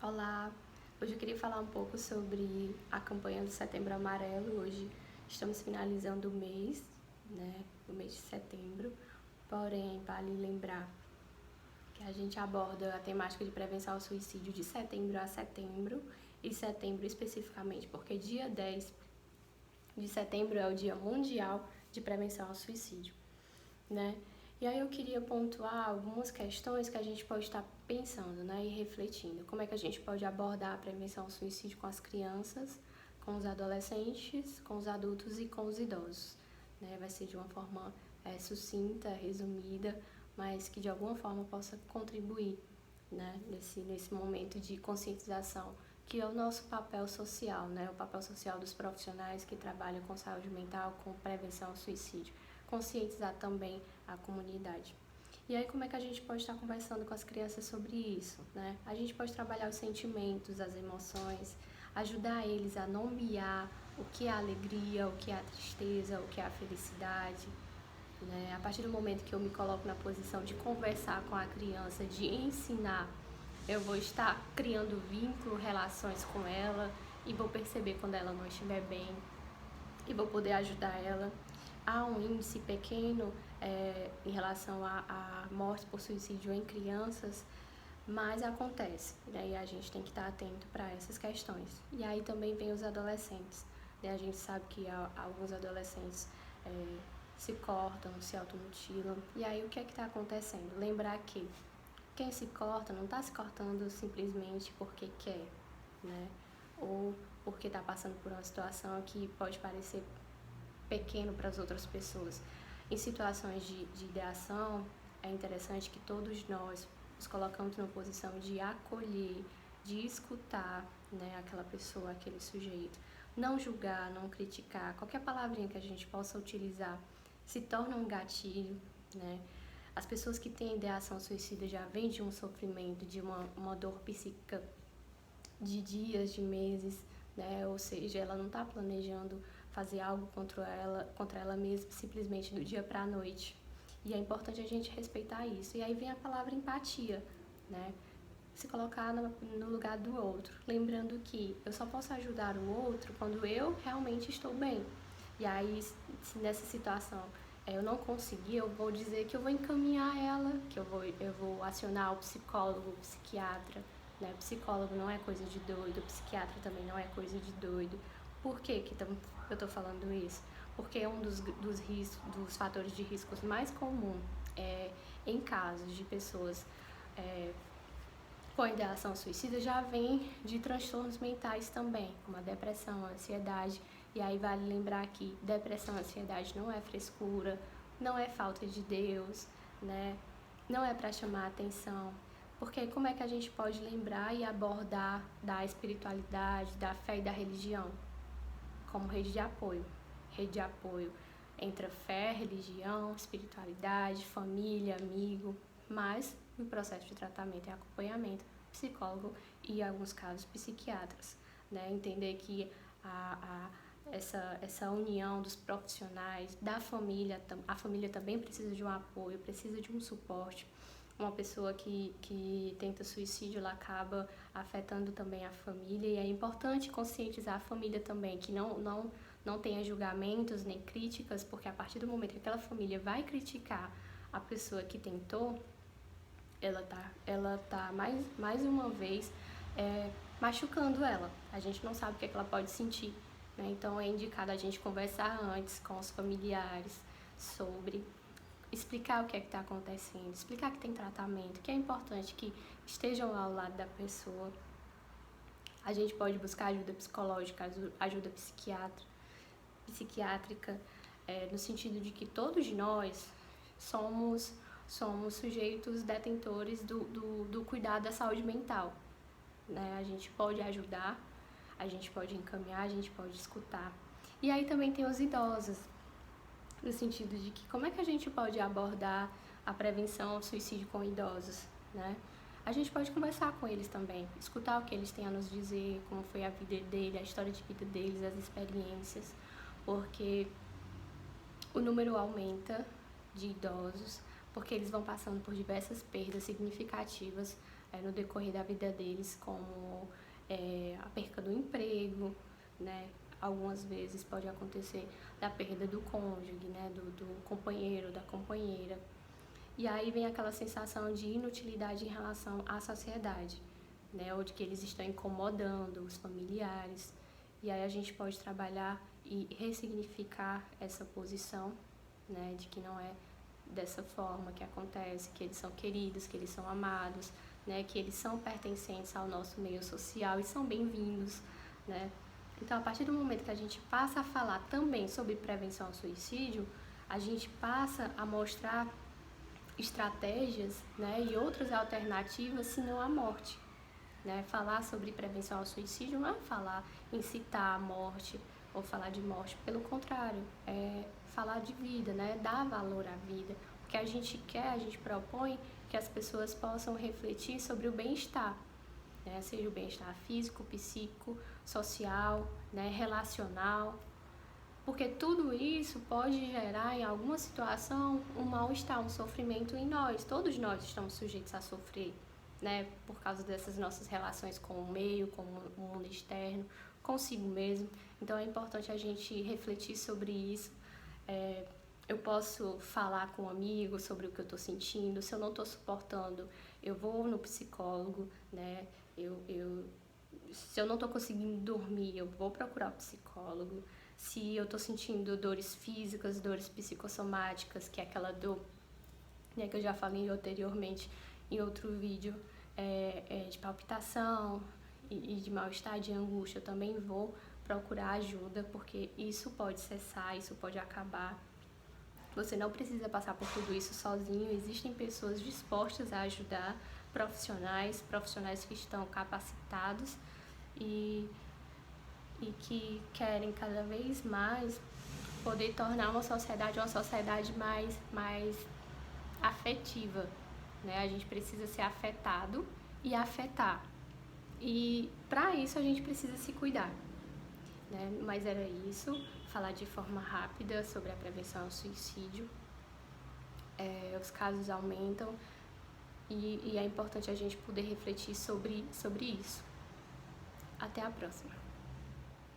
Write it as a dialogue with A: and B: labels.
A: Olá, hoje eu queria falar um pouco sobre a campanha do Setembro Amarelo. Hoje estamos finalizando o mês, o mês de setembro, porém vale lembrar que a gente aborda a temática de prevenção ao suicídio de setembro a setembro, e setembro especificamente porque dia 10 de setembro é o Dia Mundial de Prevenção ao Suicídio, né? E aí eu queria pontuar algumas questões que a gente pode estar pensando, e refletindo. Como é que a gente pode abordar a prevenção ao suicídio com as crianças, com os adolescentes, com os adultos e com os idosos, né? Vai ser de uma forma sucinta, resumida, mas que de alguma forma possa contribuir, nesse momento de conscientização, que é o nosso papel social, o papel social dos profissionais que trabalham com saúde mental, com prevenção ao suicídio. Conscientizar também a comunidade. E aí, como é que a gente pode estar conversando com as crianças sobre isso, A gente pode trabalhar os sentimentos, as emoções, ajudar eles a nomear o que é a alegria, o que é a tristeza, o que é a felicidade, A partir do momento que eu me coloco na posição de conversar com a criança, de ensinar, eu vou estar criando vínculo, relações com ela e vou perceber quando ela não estiver bem e vou poder ajudar ela. Há um índice pequeno em relação à morte por suicídio em crianças, mas acontece, e a gente tem que estar atento para essas questões. E aí também vem os adolescentes, A gente sabe que alguns adolescentes se cortam, se automutilam, e aí o que é que está acontecendo? Lembrar que quem se corta não está se cortando simplesmente porque quer, Ou porque está passando por uma situação que pode parecer pequeno para as outras pessoas. Em situações de ideação, é interessante que todos nós nos colocamos numa posição de acolher, de escutar, aquela pessoa, aquele sujeito. Não julgar, não criticar. Qualquer palavrinha que a gente possa utilizar se torna um gatilho, As pessoas que têm ideação suicida já vêm de um sofrimento, de uma dor psíquica de dias, de meses, Ou seja, ela não está planejando fazer algo contra ela mesma simplesmente do dia para a noite. E é importante a gente respeitar isso. E aí vem a palavra empatia, Se colocar no lugar do outro, lembrando que eu só posso ajudar o outro quando eu realmente estou bem. E aí, se nessa situação eu não conseguir, eu vou dizer que eu vou encaminhar ela, que eu vou acionar o psicólogo, o psiquiatra, Psicólogo não é coisa de doido, psiquiatra também não é coisa de doido. Por que eu estou falando isso? Porque um dos fatores de riscos mais comum em casos de pessoas com ideação suicida já vem de transtornos mentais também, como a depressão, a ansiedade. E aí vale lembrar que depressão e ansiedade não é frescura, não é falta de Deus, Não é para chamar a atenção. Porque como é que a gente pode lembrar e abordar da espiritualidade, da fé e da religião? Como rede de apoio. Rede de apoio entre fé, religião, espiritualidade, família, amigo, mas no processo de tratamento e acompanhamento, psicólogo e, em alguns casos, psiquiatras. Entender que essa união dos profissionais, da família, a família também precisa de um apoio, precisa de um suporte. Uma pessoa que tenta suicídio, ela acaba afetando também a família, e é importante conscientizar a família também, que não tenha julgamentos nem críticas, porque a partir do momento que aquela família vai criticar a pessoa que tentou, ela tá mais uma vez machucando ela. A gente não sabe o que ela pode sentir, Então é indicado a gente conversar antes com os familiares sobre explicar o que é que está acontecendo, explicar que tem tratamento, que é importante que estejam ao lado da pessoa. A gente pode buscar ajuda psicológica, ajuda psiquiátrica, no sentido de que todos nós somos sujeitos detentores do cuidado da saúde mental, A gente pode ajudar, a gente pode encaminhar, a gente pode escutar. E aí também tem os idosos, no sentido de que como é que a gente pode abordar a prevenção ao suicídio com idosos, A gente pode conversar com eles também, escutar o que eles têm a nos dizer, como foi a vida dele, a história de vida deles, as experiências, porque o número aumenta de idosos, porque eles vão passando por diversas perdas significativas no decorrer da vida deles, como a perca do emprego, né? Algumas vezes pode acontecer da perda do cônjuge, né? Do companheiro, da companheira. E aí vem aquela sensação de inutilidade em relação à sociedade, né? Ou de que eles estão incomodando os familiares. E aí a gente pode trabalhar e ressignificar essa posição, né? De que não é dessa forma que acontece, que eles são queridos, que eles são amados, né? Que eles são pertencentes ao nosso meio social e são bem-vindos, né? Então, a partir do momento que a gente passa a falar também sobre prevenção ao suicídio, a gente passa a mostrar estratégias, né, e outras alternativas, senão a morte. Né? Falar sobre prevenção ao suicídio não é falar, incitar a morte ou falar de morte, pelo contrário, é falar de vida, né? Dar valor à vida. O que a gente quer, a gente propõe que as pessoas possam refletir sobre o bem-estar, né? Seja o bem-estar físico, psíquico, social, né? Relacional, porque tudo isso pode gerar em alguma situação um mal-estar, um sofrimento em nós. Todos nós estamos sujeitos a sofrer, né? Por causa dessas nossas relações com o meio, com o mundo externo, consigo mesmo. Então é importante a gente refletir sobre isso. Eu posso falar com um amigo sobre o que eu estou sentindo. Se eu não estou suportando, eu vou no psicólogo, né? Se eu não estou conseguindo dormir, eu vou procurar o psicólogo. Se eu estou sentindo dores físicas, dores psicossomáticas, que é aquela dor, né, que eu já falei anteriormente em outro vídeo, de palpitação e de mal-estar, de angústia, eu também vou procurar ajuda, porque isso pode cessar, isso pode acabar. Você não precisa passar por tudo isso sozinho, existem pessoas dispostas a ajudar, profissionais que estão capacitados e que querem cada vez mais poder tornar uma sociedade mais afetiva, né? A gente precisa ser afetado e afetar. E para isso a gente precisa se cuidar, né? Mas era isso, falar de forma rápida sobre a prevenção ao suicídio. Os casos aumentam e é importante a gente poder refletir sobre isso. Até a próxima.